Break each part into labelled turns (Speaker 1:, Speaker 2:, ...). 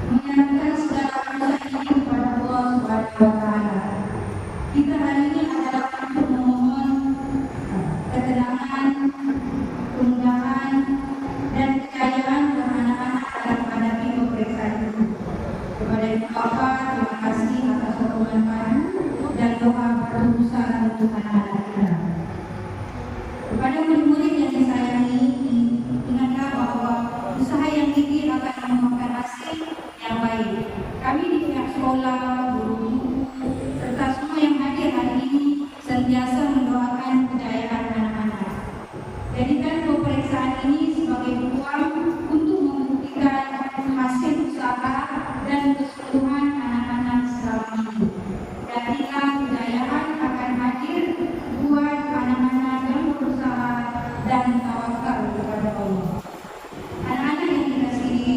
Speaker 1: menyerahkan segala urusan ini kepada Allah Subhanahu wa Ta'ala. Kita hari ini adalah untuk memohon ketenangan, kemudahan, dan kejayaan buat anak-anak dalam menghadapi pemeriksaan ini. Kepada Ibu Bapak, terima kasih atas sokongan baru dan doa berusaha untuk anak-anak kita. Kepada murid-murid yang disayangi, ingatlah bahwa usaha yang gigih akan membuahkan hasil yang baik. Kami di pihak sekolah, guru, serta semua yang hadir hari ini sentiasa mendoakan kejayaan anak-anak. Jadikan pemeriksaan ini sebagai peluang untuk membuktikan hasil usaha dan keseluruhan anak-anak selama ini. Jadikan kejayaan akan hadir buat anak-anak yang berusaha dan tawakal kepada Allah. Anak-anak yang dikasihi,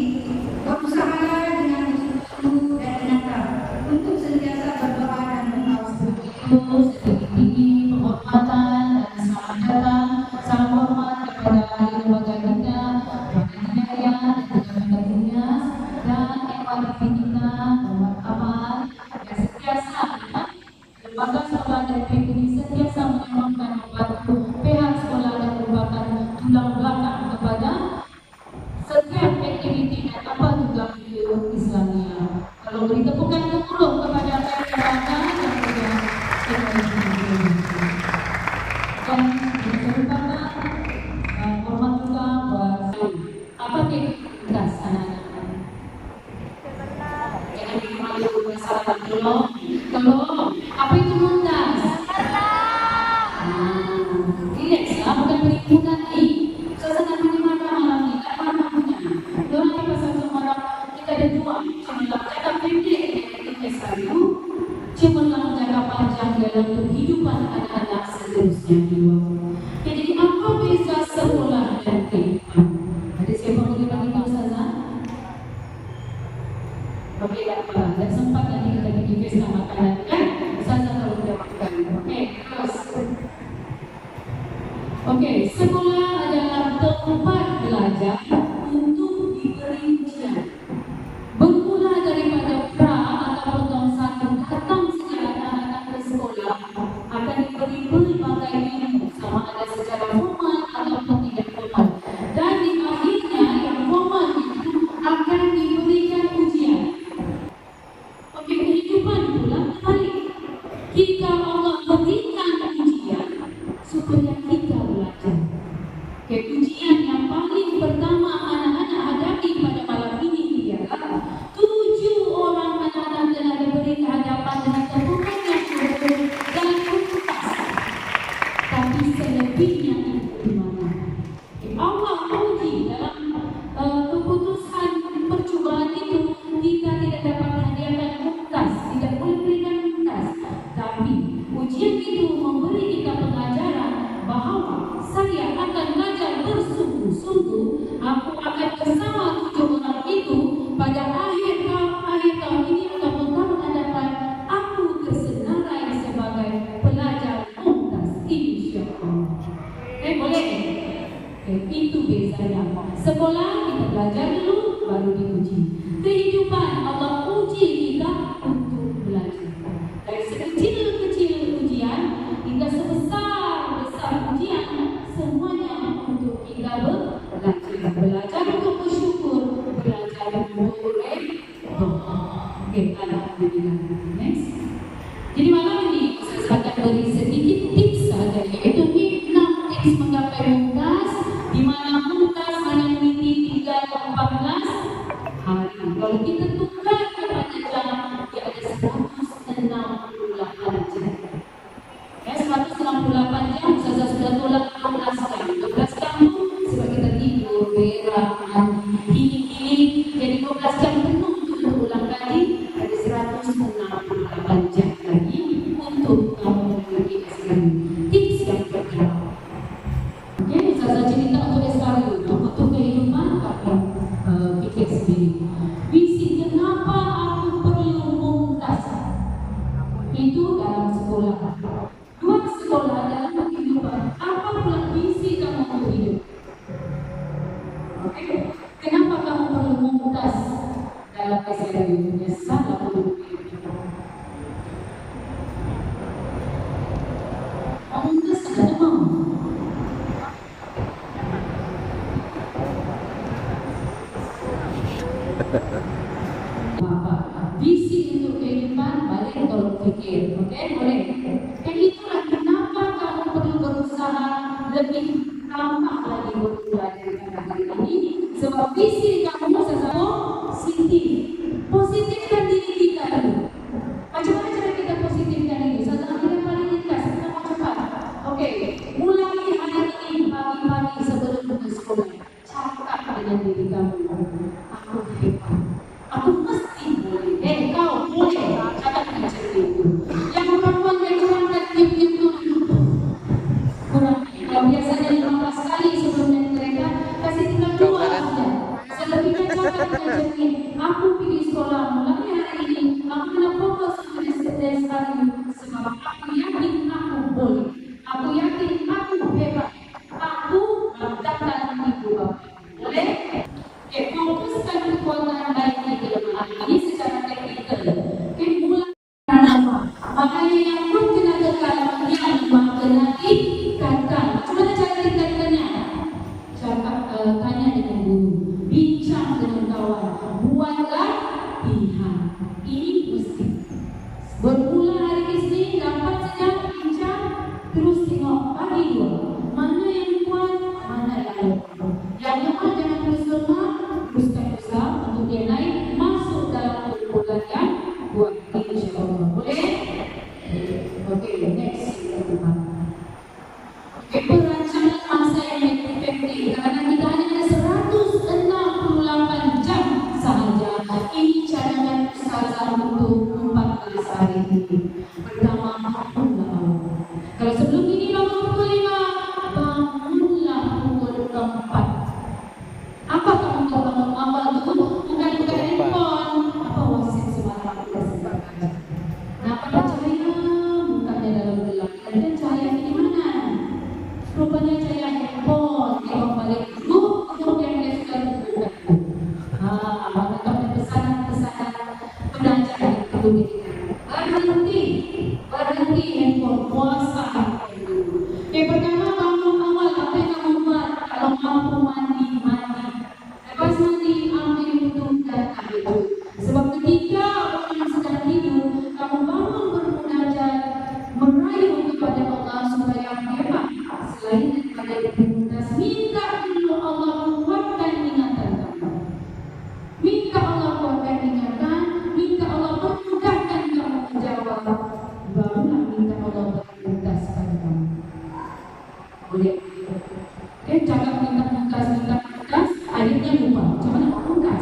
Speaker 1: berusahalah dengan sungguh-sungguh dan ingatlah untuk sentiasa berdoa dan bertawakal.
Speaker 2: Sedikit tinggi penghormatan dan selamat datang, salam hormat kepada lembaga kita, kepada Hidayah dan juga kepada Dinas dan MPP kita, Muhammad Amal, yang sentiasa lembaga sekolah dan MPP ini sentiasa menyumbangkan membantu pihak sekolah dan merupakan tulang belakang kepada setiap aktiviti dan apa juga video Islamia. Kalau beri tepukan terpuruk kepada pihak lembaga dan juga dan merupakan hormat juga buat apa aktivitas anak-anak. Jangan dimalu masalah tolong. Apa itu muntas? Relaxlah, bukan perhimpunan nih. Suasana minimal malam ini, tak mana punya. Dorang di pasar Semarang kita ada dua. Cemerlang jangka pendek yang investasi, cemerlang jangka panjang dalam kehidupan anak-anak seterusnya di luar. Jadi apa beza sekolah dan kehidupan? Ada siapa boleh bagi tahu Ustazah? Okey, tak apa. Dan sempat nanti kita pergi pesta makanan kan? Ustazah kalau sudah makan. Okey, terus. Okey, sekolah adalah tempat belajar untuk diberi ujian. Bermula daripada pra atau tahun 1 datang sejak anak-anak ke sekolah akan diberi pelbagai ilmu sama ada secara formal ataupun tidak formal. Dan di akhirnya yang formal itu akan diberikan ujian. Okey, kehidupan pula terbalik. Kita Allah berikan ujian supaya kita belajar. Okay, ujian yang paling pertama anak-anak hadapi pada malam ini ialah 7 orang anak-anak telah diberi kehadapan dengan tepukan yang betul dan tuntas. Tapi selebihnya itu di mana? Allah uji dalam keputusan percubaan itu kita tidak dapat hadiahkan tuntas, tidak boleh berikan tuntas. Tapi ujian itu memberi kita pengajaran bahawa saya akan belajar bersungguh-sungguh. Aku akan bersama 7 orang itu pada akhir tahun ini ataupun tahun hadapan. Aku tersenarai sebagai pelajar tuntas, insya-Allah. Boleh? Itu bezanya. Sekolah kita belajar dulu, baru diuji. Kehidupan Allah uji kita untuk belajar. Dari sekecil-kecil ujian hingga sebesar ujian, semuanya untuk kita belajar. Belajar untuk bersyukur, belajar untuk berdoa. Okey, alhamdulillah. Next. Jadi malam ini saya akan beri sedikit tips saja, iaitu 6 tips menggapai mumtaz, di mana mumtaz meniti 3-14 hari. Kalau kita tukar kepada jam, dia ada 168 jam. 168 jam, saya sudah tolak 12 jam. 12 jam itu sebab kita tidur, berak, mandi, healing. Jadi 12 jam penuh untuk ulang kaji, ada 168 jam lagi untuk kamu memiliki SKU. Tips yang pertama. Okey, saya cerita untuk SKU, untuk kehidupan tapi fikir sendiri. Visi kenapa aku perlu mumtaz? Itu dalam sekolah. Dua sekolah dalam kehidupan. Apa pula visi kamu untuk hidup? Okey. Kenapa kamu perlu mumtaz dalam SKU? punya salah untuk Mungkas ada mau. Visi untuk kehidupan balik tolong pikir, oke? Boleh. Dan itulah kenapa kamu perlu berusaha lebih tampak lagi berubah daripada hari ini. Sebab visi kamu sesuatu positifkan diri kita dulu. Macam mana cara kita positifkan diri? Satu yang paling ringkas, kita mau cepat. Oke, mulai hari ini pagi-pagi sebelum ke sekolah, cakap dengan diri kamu. Aku hebat. Aku mesti boleh. Kau boleh. Cakap dengan diri itu. Yang perempuan yang kurangkan diam-diam dulu. Kurang. Kalau biasanya 15 kali sebelum mereka kasih tinggal 2 saja. Selebihnya cakap dengan diri. Aku pergi sekolah mulai hari ini. Aku kena fokus pada setiap hari. Sebab aku yakin aku boleh. Aku yakin aku hebat. Aku mendapatkan ibu bapa. Boleh? Fokuskan kekuatan baik di dalam hal ini secara teknikal. Mulai apa? Makanya yang berkena kekal yang kena tingkatkan. Cuma cara tingkatkannya. Cakap tanya dengan guru, bincang dengan kawan, buatlah pilihan. Ini mesti. Bermula hari Isnin dapat sejam bincang, terus tengok pagi 2. Mana yang kuat, mana yang lemah. Yang lemah jangan terus lemah. Usaha untuk dia naik masuk dalam kumpulan yang buat insyaAllah. Boleh? Oke, next. Perancangan masa yang efektif karena kita hanya ada 168 jam sahaja. Ini cadangan usaha untuk 14 hari ini. Pertama, bangunlah. Kalau sebelum ini bangun pukul 5, bangunlah pukul 4. Apa kamu tahu bangun awal itu? Bukan handphone. Apa wasit semalam kita sebutkan. Nah, pada cahaya bukannya dalam gelap. Dan cahaya ini mana? Rupanya cahaya handphone. Tengok balik itu, kemudian dia sudah buka. Menetapkan pesanan-pesanan pelajaran itu berhenti handphone, puasa handphone dulu. Yang pertama bangun awal, apa yang kamu buat? Kalau mampu mandi. Lepas mandi, ambil wudhu dan ambil. Sebab ketika orang yang sedang tidur, kamu bangun bermunajat, merayu kepada Allah supaya hebat. Selain daripada rutinitas, minta dulu Allah kuatkan ingatan kamu. Minta Allah kuatkan ingatan, minta Allah permudahkan kamu menjawab. Barulah minta Allah berlintas pada kamu. Boleh? Cakap minta akhirnya lupa. Macam mana nak pungkas?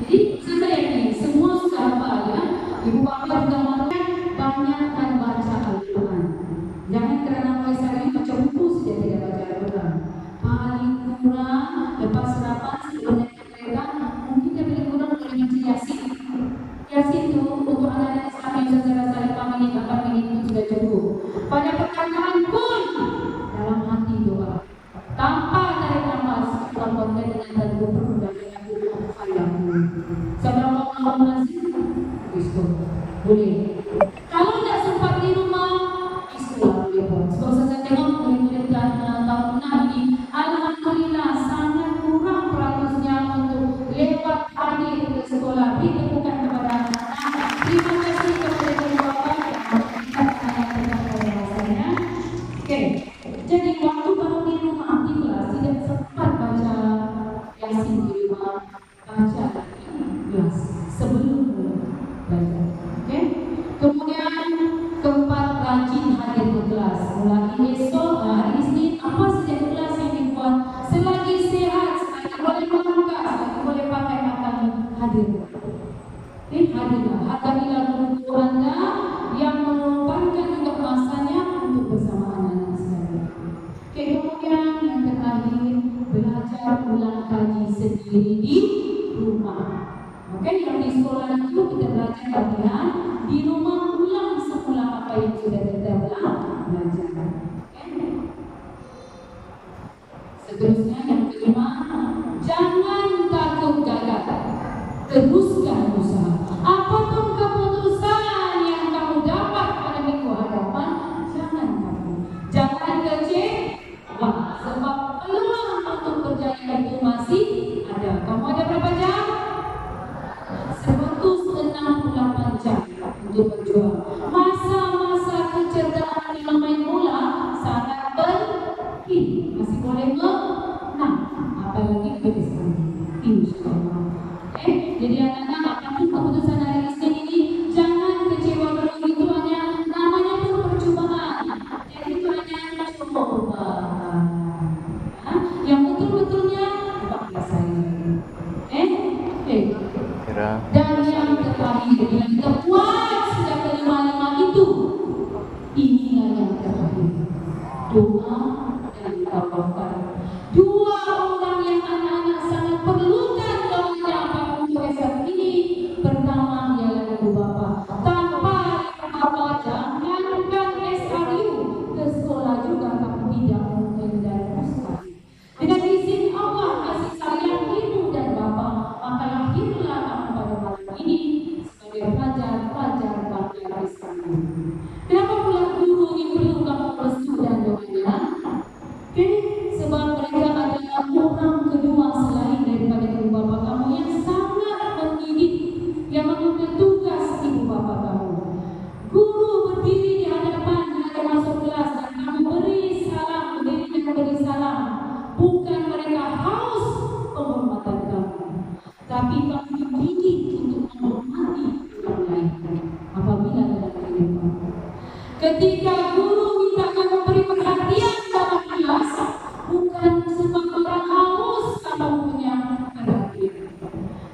Speaker 2: Jadi saya ini semua sudah hafal ya. Ibu bapa juga makan banyakkan baca Al-Quran. Jangan kerana Malaysia ini baca buku saja tidak baca Al-Quran. Paling kurang lepas sarapan sebelum naik kereta mungkin dia paling kurang boleh baca Yasin. Yasin itu untuk anak-anak Islam yang secara saling 5 minit 4 minit itu sudah cukup. Pada perkataan pun dalam hati doa. Tanpa tarik nafas, lakukan dengan tadbur permudahan aku fayamu. Sabarakallahu lazim. Boleh. Kalau tidak sempat di rumah, istilah boleh buat. Sebab saya tengok murid-murid tahun 6 ini, alhamdulillah sangat kurang peratusnya untuk lewat hadir ke sekolah. Ditemukan kepada anak-anak. Terima kasih kepada ibu bapa yang mengingatkan saya. Oke. Jadi waktu kamu di rumah kelas tidak sempat baca Yasin di rumah, baca kelas sebelum baca. Oke? Kemudian keempat, rajin hadir ke kelas. Mulai besok hari Isnin apa saja kelas yang dibuat selagi sehat, selagi boleh membuka, selagi boleh pakai akan hadir. Hadirlah. Hargailah guru Anda yang meluangkan juga masanya untuk bersama anak-anak sekalian. Kemudian yang terakhir, belajar ulang kaji sendiri di rumah. Yang di sekolah itu kita belajar latihan, di rumah ulang semula apa yang sudah kita belajar. Seterusnya yang kelima, jangan takut gagal, teruskan usaha. untuk berjuang. Masa-masa kecerdaan dalam main bola sangat penting. Masih boleh menang, apalagi kebesaran. Insyaallah. Jadi anak-anak, apapun keputusan hari Isnin ini, jangan kecewa kalau itu hanya namanya pun percobaan. Jadi itu hanya coba. Yang betul-betulnya coba saya. Dan yang terakhir, bila kita kuat sejak kelima-lima itu, inilah yang terakhir. Doa dan tawakal. Dua orang yang anak-anak sangat perlukan doanya apapun untuk esok ini. Pertama ialah ibu bapa. Tanpa ibu bapa jangankan SRU ke sekolah juga kamu tidak mungkin dan mustahil. Dengan izin Allah kasih sayang ibu dan bapa, maka lahirlah kamu pada malam ini sebagai pelajar-pelajar bangsa Islam. Kenapa pula guru ini perlu kamu restu dan doanya? Sebab mereka adalah orang kedua selain daripada ibu bapa kamu yang sangat mendidik, yang mengambil tugas ibu bapa kamu. Guru berdiri di hadapan ketika masuk kelas dan kamu beri salam, berdiri dan beri salam. Bukan mereka haus penghormatan kamu, tapi kamu dididik untuk menghormati orang lain apabila dalam kehidupan. Ketika guru minta kamu beri perhatian dalam kelas, bukan sebab orang haus kamu punya perhatian,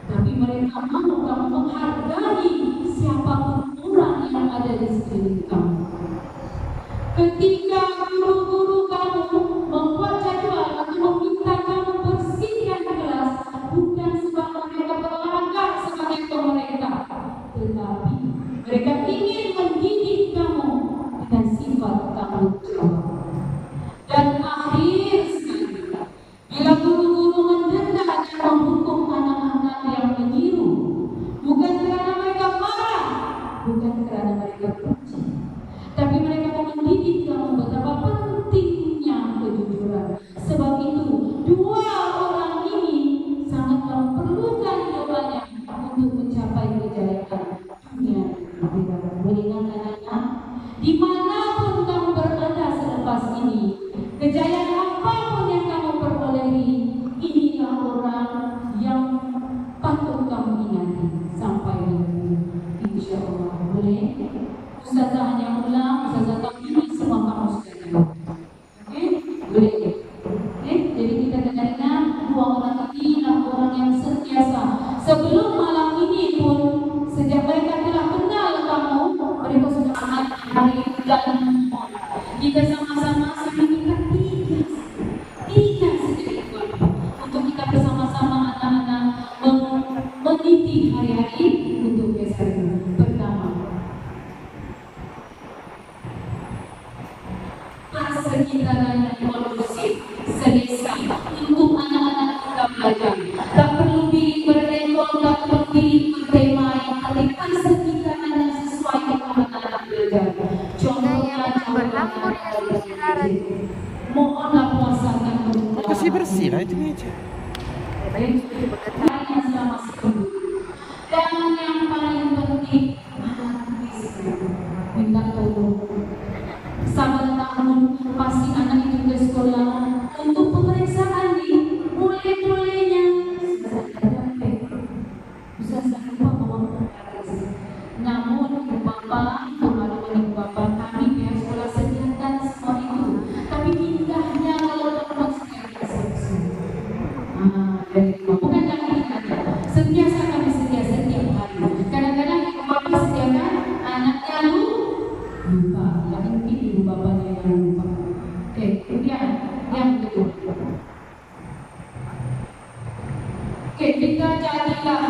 Speaker 2: tapi mereka mahu kamu menghargai siapapun orang yang ada di sekeliling kamu. Ketika guru-guru kamu membuat jadwal untuk meminta kamu bersihkan kelas, bukan sebab mereka berlagak sebagai pemerintah, tetapi mereka ingin mendidik kamu dengan sifat tanggung jawab. Dan akhir sekali, bila guru-guru mendenda dan menghukum anak-anak yang meniru, bukan kerana mereka marah, bukan kerana mereka benci, tapi mereka mendidik kamu betapa pentingnya kejujuran. Sebab itu, dua orang ini sangat kamu perlukan doanya untuk mencapai kejayaan dunia dan akhirat. Beringat anak-anak, dimanapun kamu berada selepas ini, kejayaan apapun yang kamu perolehi, inilah orang yang patut kamu ingati sampai nanti. InsyaAllah. Boleh? Ustazah hanya ulang, Ustazah tahu ini semua kamu sudah tahu. Oke? Boleh? Jadi kita dengarkan dua orang ini adalah orang yang sentiasa. Sebelum malam ini pun, sejak mereka telah kenal kamu, mereka sudah hari dan kita sama-sama sambil kita tiga sedikit untuk kita bersama-sama anak-anak meniti hari-hari untuk besok. Pertama, persekitaran yang kondusif, selesai untuk anak-anak kita belajar. Tak perlu diri berrekod, tak perlu diri bertema, yang penting persekitaran yang sesuai dengan anak-anak belajar. Contohnya
Speaker 3: berlampur yang bersiaran.
Speaker 2: Mohonlah puasakan kemudahan.
Speaker 4: Bersih-bersih lah itu meja.
Speaker 2: Yang selama seminggu. Dan yang paling penting, minta tolong. Sabar tahun pasti anak itu ke sekolah untuk pemeriksaan di mulai-mulainya. Bisa lupa bawa perkakas. Namun ibu bapa, ibu bapa kami pihak sekolah sediakan semua itu. Tapi indahnya kalau dapat sediakan sesuatu. Bukan kami tidak. Sentiasa kami sedia setiap hari. Kadang-kadang ibu bapa sediakan, anaknya lupa. Yang mungkin ibu bapanya yang lupa. Oke, kemudian yang kedua. Oke, kita jadilah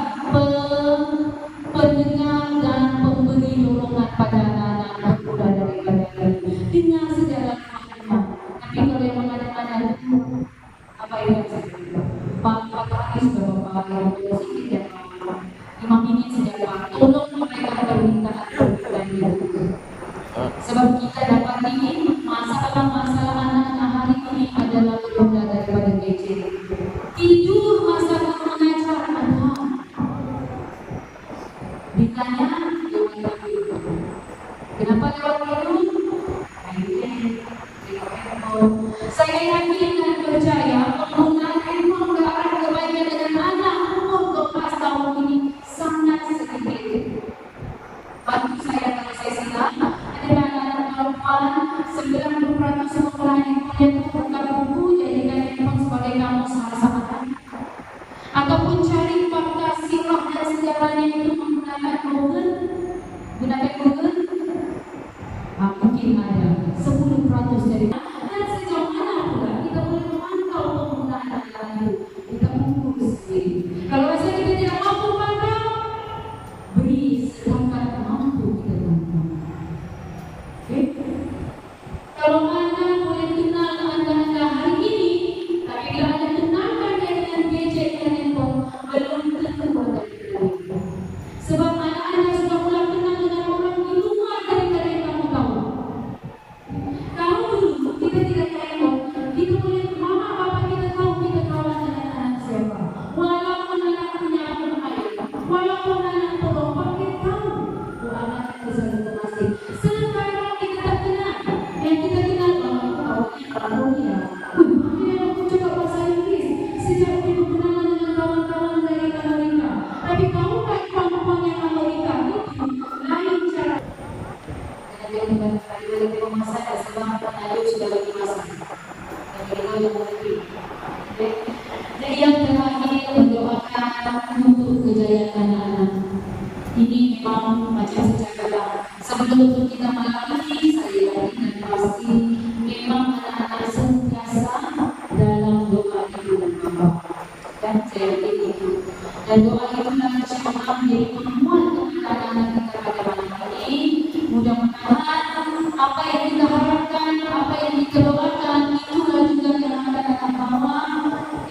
Speaker 2: pendengar dan pemberi dorongan pada anak-anak bermula daripada kami dengan segala kemampuan. Tapi kalau yang mana-mana apa yang saya katakan? Pak hari sudah bapak yang sudah sedikit ya, 5 menit sejak Pak. Tolong mereka permintaan dan itu. Sebab kita dapat ini masalah-masalah anak-anak hari ini adalah bermula daripada gadget. Tidur masa mengajar anak. Ditanya, jangan tidur. pada waktu itu saya yakin dan percaya penggunaan handphone ke arah kebaikan dengan anak umur 12 tahun ini sangat sedikit. Bantu saya kalau saya silap, adalah anak perempuan 90% sekolah handphone itu buka buku, jadikan handphone sebagai kamus salah-salah ataupun cari fakta sirah dan sejarahnya itu menggunakan Google. Mungkin ada 10% dari dan sejauh mana pula kita boleh memantau penggunaan anggaran itu, kita ukur sendiri. Kalau rasa kita tidak mampu pantau, beri setakat mampu kita pantau. Okay? Kalau anda boleh kenal anda hari ini, tapi bila anda kenalkan dia dengan gadget dan handphone, belum tentu anda diterima. Sebab anak-anak sudah mulai kenal dengan orang di luar daripada yang kamu tahu. Kalau dulu kita tidak tengok, kita boleh mama bapa kita tahu kita kawan dengan anak siapa. Walaupun anak punya ayah, walaupun anak perempuan kita tahu, anak itu selalu termasuk. Sekarang kita tak kenal, yang kita kenal awalnya dia aku cakap bahasa Inggeris sejak kita kenalan dengan kawan-kawan dari Amerika. Tapi kamu tak kawan yang Amerika itu lain cara. Dia boleh masak sebab anak sudah lagi masak. Yang lagi. Jadi yang terakhir mendoakan untuk kejayaan anak-anak. Ini memang macam saya cakap sebelum kita malam ini saya yakin dan pasti memang anak-anak sentiasa dalam doa ibu dan bapa. Dan saya yakin itu. Dan doa itu nanti memang menjadi penguat untuk anak-anak kita pada malam ini. Mudah-mudahan apa yang kita harapkan, apa yang kita doakan, itulah juga yang akan bawa,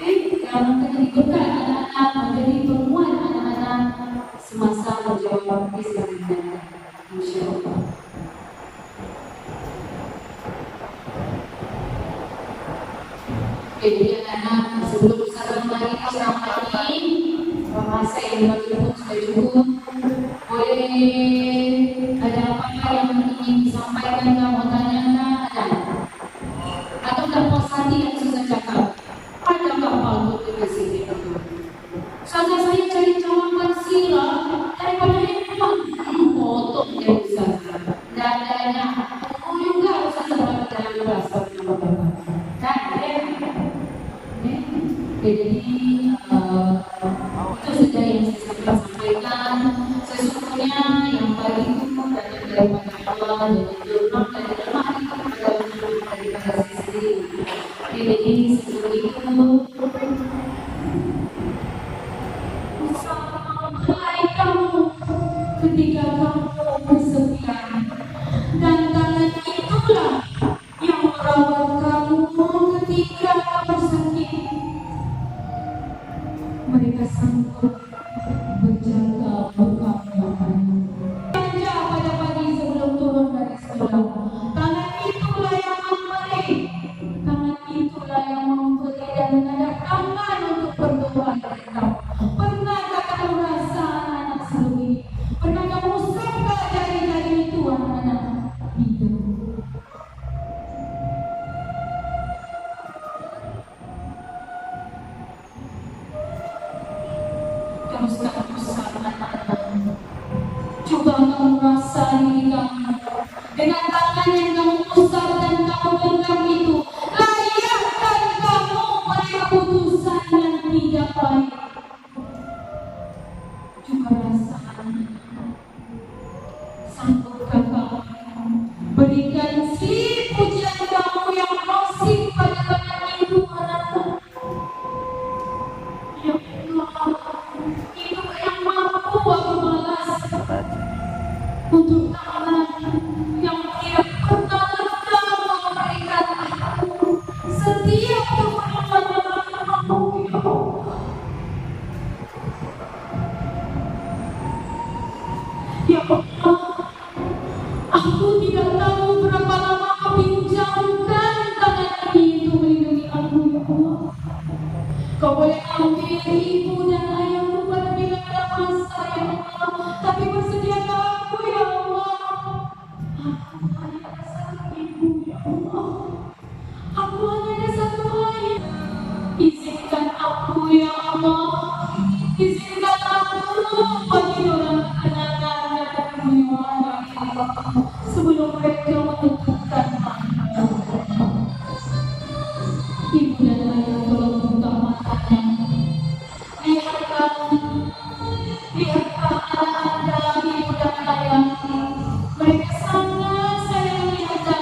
Speaker 2: yang akan diberikan anak-anak menjadi penguat anak-anak semasa berjawab Islam dan insyaAllah. Jadi anak-anak sebelum salam lagi selama ini bahasa yang berjumpa sudah cukup. Boleh ada apa-apa yang ingin disampaikan ke mau tanyakan ada? Atau tak puas hati yang susah cakap? Ada apa-apa untuk dikasih itu? Saja saya cari jawaban sirah daripada handphone. Foto dia usah. Dadanya juga usah sebab dalam kelas nama-nama. Jadi itu saja yang saya sampaikan. Sesungguhnya yang baik itu datang daripada Allah dan itu dari lemah itu daripada saya sendiri. Jadi seperti itu. Hai kamu ketika kamu bersepian dan tangan itulah yang merawat kamu ketika kamu sakit. Mereka sanggup berjaga berkawan-kawan. Belanja pada pagi sebelum turun dari sekolah. Tangan itulah yang memberi. Tangan itulah yang memberi dan mengajak tangan untuk berdoa mereka. Pernahkah kamu rasa anak-anak sebelum ini? Pernah kamu usapkah jari-jari itu anak-anak? Hidup. Coba kamu rasa diri kamu dengan tangan yang kamu usap dan kamu genggam itu. Layakkan kamu oleh keputusan yang tidak baik. Coba rasa sanggupkah kamu berikan si pujian kamu yang rosik pada tangan itu anak-anak. Ya Allah, itu yang mampu aku balas untuk tangan yang tidak pernah lelah memberikan aku setiap keperluan yang aku mampu. Ya Allah, aku tidak tahu berapa lama kau pinjamkan tangan ini untuk melindungi aku, ya Allah. Kau boleh ambil ibu dan ayahku pada bila ada masa, ya Allah. Tapi bersediakah aku, ya Allah. Lihatlah anak-anak ibu dan ayah. Mereka sangat sayangi Anda.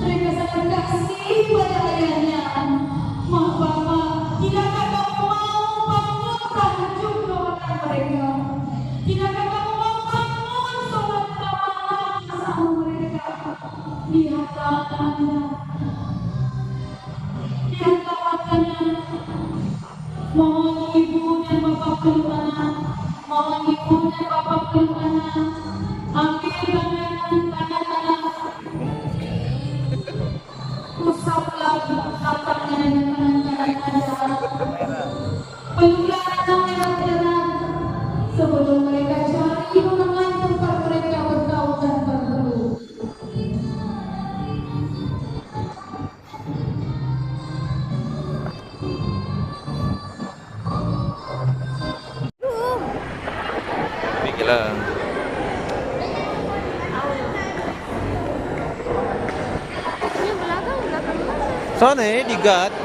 Speaker 2: Mereka sangat kasih pada ayahnya. Mak Bapak, tidakkah kamu mau bangunkan juga anak mereka? Tidakkah kamu mau bangun sholat malam bersama mereka? Lihatlah Anda. Lihatlah matanya. Mohon ibu dan bapak peluk anak. Mohon ibu dan bapak peluk anak. Ambil tangan anak. Usaplah tapaknya dengan tangan Anda. Peluklah anak erat-erat sebelum mereka cari ruangan tempat mereka bergaul dan bergelut.
Speaker 4: Bigla.
Speaker 3: Ini belakang.
Speaker 4: Sana digat.